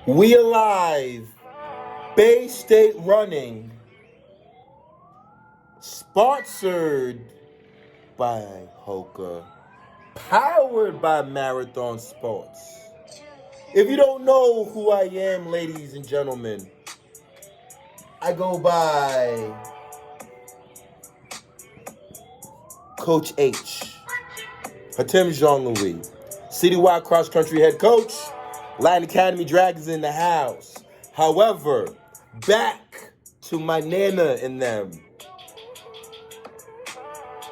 We Alive, Bay State Running, sponsored by Hoka, powered by Marathon Sports. If you don't know who I am, ladies and gentlemen, I go by Coach H, Hatem Jean-Louis, Citywide Cross Country Head Coach, Latin Academy Dragons in the house. However, back to my Nana and them.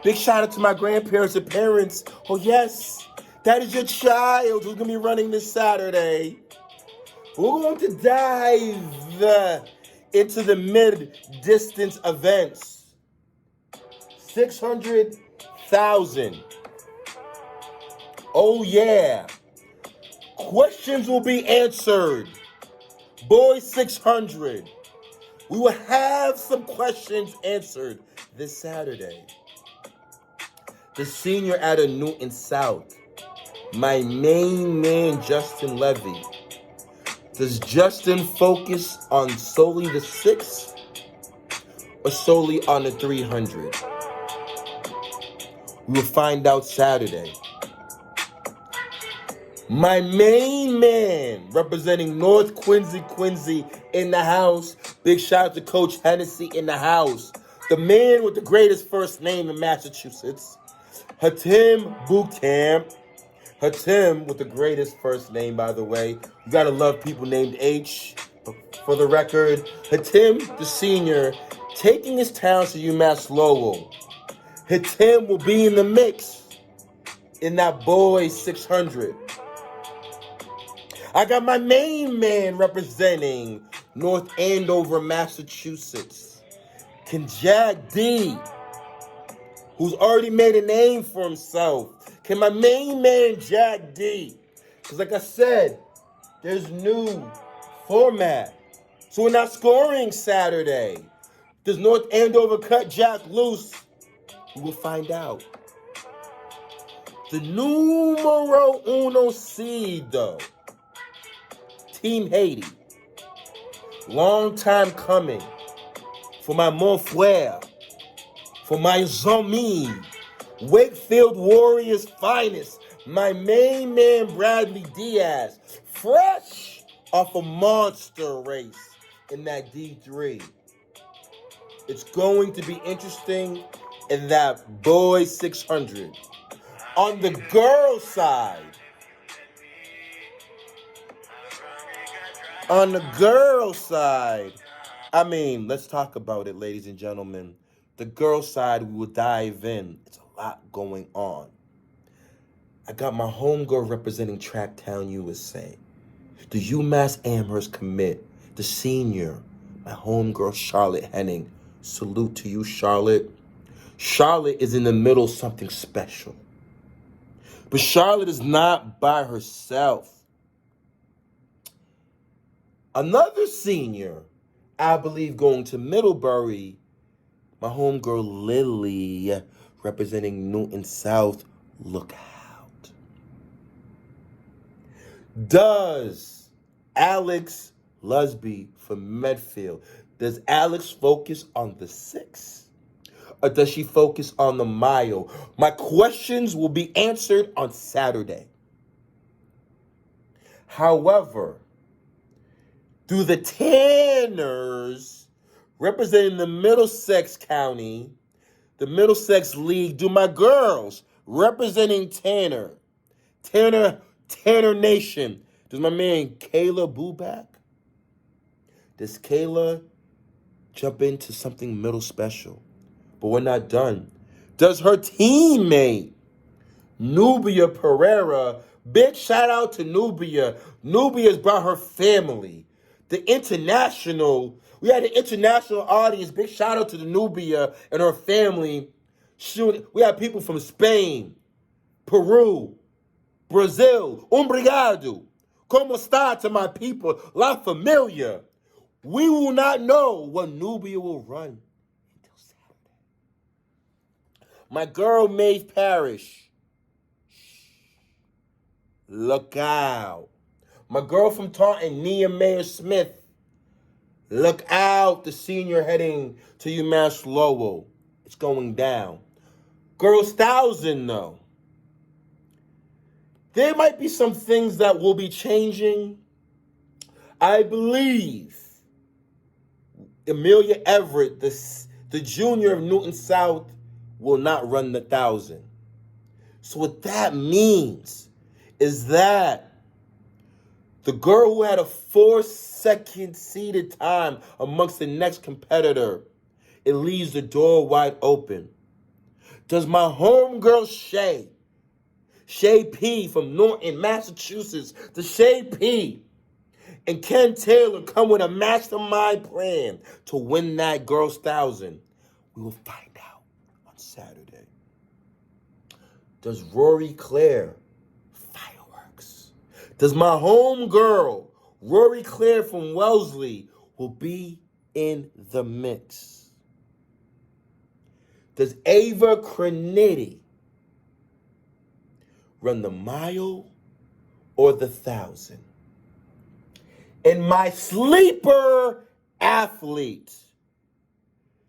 Big shout out to my grandparents and parents. Oh yes, that is your child who's gonna be running this Saturday. We're going to dive into the mid-distance events. 600,000. Oh yeah. Questions will be answered. Boys 600. We will have some questions answered this Saturday. The senior out of Newton South, my main man, Justin Levy. Does Justin focus on solely the 6 or solely on the 300? We will find out Saturday. My main man, representing North Quincy in the house. Big shout out to Coach Hennessy in the house. The man with the greatest first name in Massachusetts, Hatem Bootcamp. Hatem with the greatest first name, by the way. You gotta love people named H. For the record, Hatem, the senior, taking his talents to UMass Lowell. Hatem will be in the mix in that boys 600. I got my main man representing North Andover, Massachusetts, Jack D, who's already made a name for himself. Can my main man Jack D? Because like I said, there's new format. So we're not scoring Saturday. Does North Andover cut Jack loose? We will find out. The numero uno seed, though. Team Haiti. Long time coming. For my Monfrere. For my Zombie. Wakefield Warriors finest, my main man Bradley Diaz, fresh off a monster race in that D3. It's going to be interesting in that boys 600. On the girls' side, let's talk about it, ladies and gentlemen. The girls' side, we will dive in. It's a lot going on. I got my homegirl representing Tracktown, USA. The UMass Amherst commit, the senior, my homegirl Charlotte Henning. Salute to you, Charlotte. Charlotte is in the middle of something special. But Charlotte is not by herself. Another senior, I believe, going to Middlebury, my homegirl Lily, representing Newton South. Look out. Does Alex Lusby from Medfield, does Alex focus on the 6? Or does she focus on the mile? My questions will be answered on Saturday. However, do the Tanners, representing the Middlesex County, the Middlesex League, do my girls, representing Tanner Nation, does my man Kayla Boo back? Does Kayla jump into something middle special? But we're not done. Does her teammate, Nubia Pereira, big shout out to Nubia. Nubia's brought her family. We had an international audience. Big shout out to the Nubia and her family. We had people from Spain, Peru, Brazil. Obrigado. Como está to my people? La familia. We will not know what Nubia will run until Saturday. My girl Maeve Parrish. Look out. My girl from Taunton, Nia Mayer Smith. Look out, the senior heading to UMass Lowell. It's going down. Girls 1,000, though. There might be some things that will be changing. I believe Amelia Everett, the junior of Newton South, will not run the 1,000. So what that means is that the girl who had a 4-second seated time amongst the next competitor, it leaves the door wide open. Does my homegirl Shay P from Norton, Massachusetts, the Shay P, and Ken Taylor come with a mastermind plan to win that girls 1,000? We will find out on Saturday. Does Rory Claire fireworks? Does my home girl, Rory Claire from Wellesley, will be in the mix? Does Ava Crenity run the mile or the 1,000? And my sleeper athlete.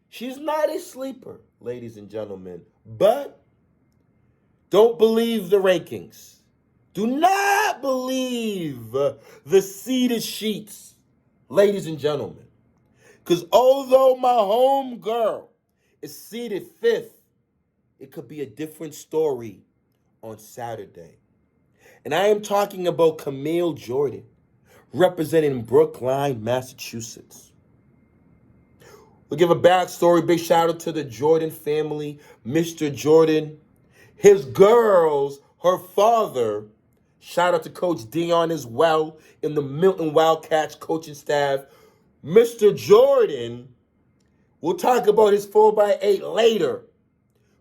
She's not a sleeper, ladies and gentlemen, but don't believe the rankings. Do not believe the seeded sheets, ladies and gentlemen. Because although my home girl is seeded 5th, it could be a different story on Saturday. And I am talking about Camille Jordan, representing Brookline, Massachusetts. We'll give a backstory. Big shout out to the Jordan family. Mr. Jordan, his girls, her father. Shout out to Coach Dion as well in the Milton Wildcats coaching staff. Mr. Jordan, we'll talk about his 4x8 later.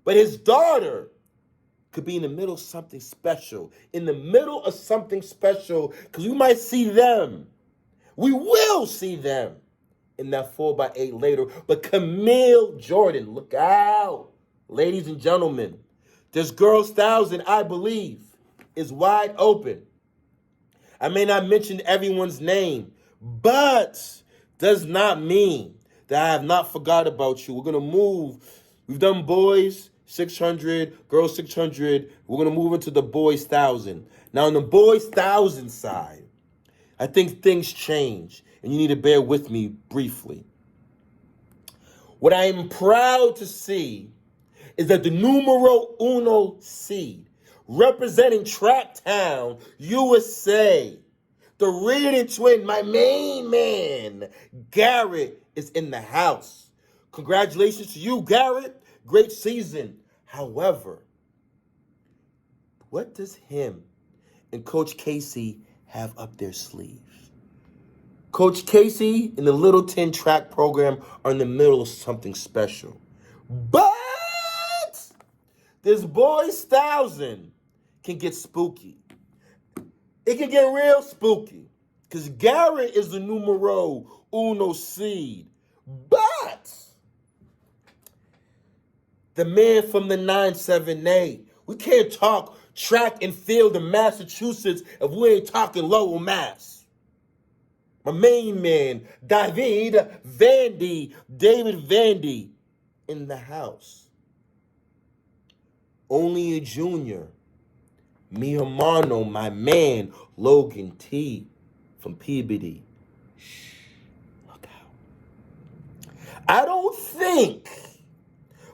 But his daughter could be in the middle of something special. In the middle of something special, because we might see them. We will see them in that 4x8 later. But Camille Jordan, look out. Ladies and gentlemen, this girls 1,000, I believe, is wide open. I may not mention everyone's name, but does not mean that I have not forgot about you. We're going to move. We've done boys 600, girls 600. We're going to move into the boys 1,000. Now, on the boys 1,000 side, I think things change, and you need to bear with me briefly. What I am proud to see is that the numero uno seed, representing Tracktown, USA, the Reading Twin, my main man, Garrett, is in the house. Congratulations to you, Garrett. Great season. However, what does him and Coach Casey have up their sleeves? Coach Casey and the Littleton track program are in the middle of something special. But this boys 1,000 can get spooky. It can get real spooky because Garrett is the numero uno seed. But the man from the 978, we can't talk track and field in Massachusetts if we ain't talking Lowell, Mass. My main man, David Vandy, in the house. Only a junior, mi hermano, my man, Logan T. from Peabody. Shh, look out. I don't think,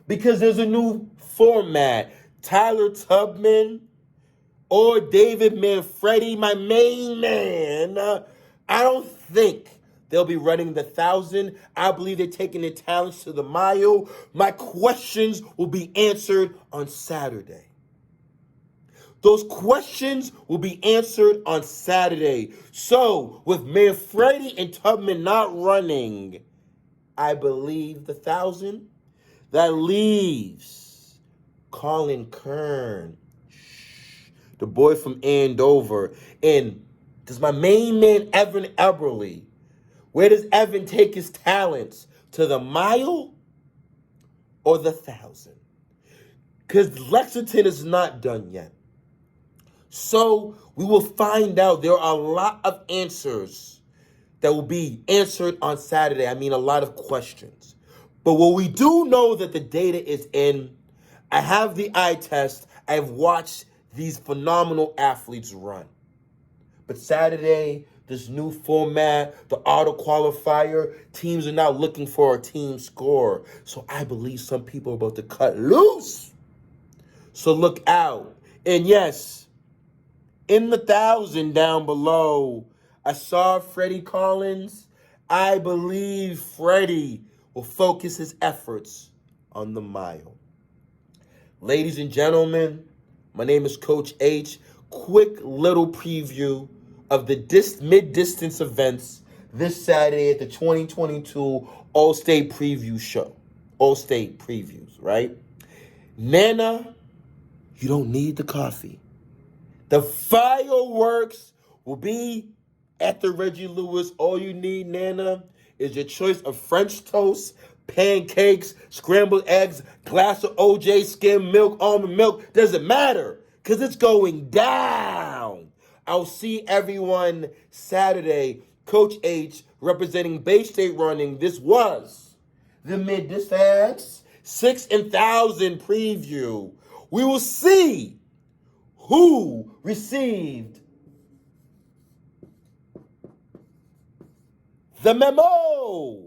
because there's a new format, Tyler Tubman or David Manfredi, my main man, I don't think they'll be running the 1,000. I believe they're taking their talents to the mile. My questions will be answered on Saturday. Those questions will be answered on Saturday. So, with Manfredi and Tubman not running, I believe the 1,000, that leaves Colin Kern, the boy from Andover. And does my main man, Evan Eberly, where does Evan take his talents? To the mile or the 1,000? Because Lexington is not done yet. So we will find out. There are a lot of answers that will be answered on Saturday. I mean, a lot of questions. But what we do know that the data is in. I have the eye test. I've watched these phenomenal athletes run. But Saturday, this new format, the auto qualifier, teams are now looking for a team score. So I believe some people are about to cut loose. So look out. And yes, in the 1,000 down below, I saw Freddie Collins. I believe Freddie will focus his efforts on the mile. Ladies and gentlemen, my name is Coach H. Quick little preview of the mid-distance events this Saturday at the 2022 All-State Preview Show. All-State Previews, right? Nana, you don't need the coffee. The fireworks will be at the Reggie Lewis. All you need, Nana, is your choice of French toast, pancakes, scrambled eggs, glass of OJ, skim milk, almond milk. Doesn't matter, because it's going down. I'll see everyone Saturday. Coach H representing Bay State Running. This was the Mid-Distance 6,000 preview. We will see who received the memo.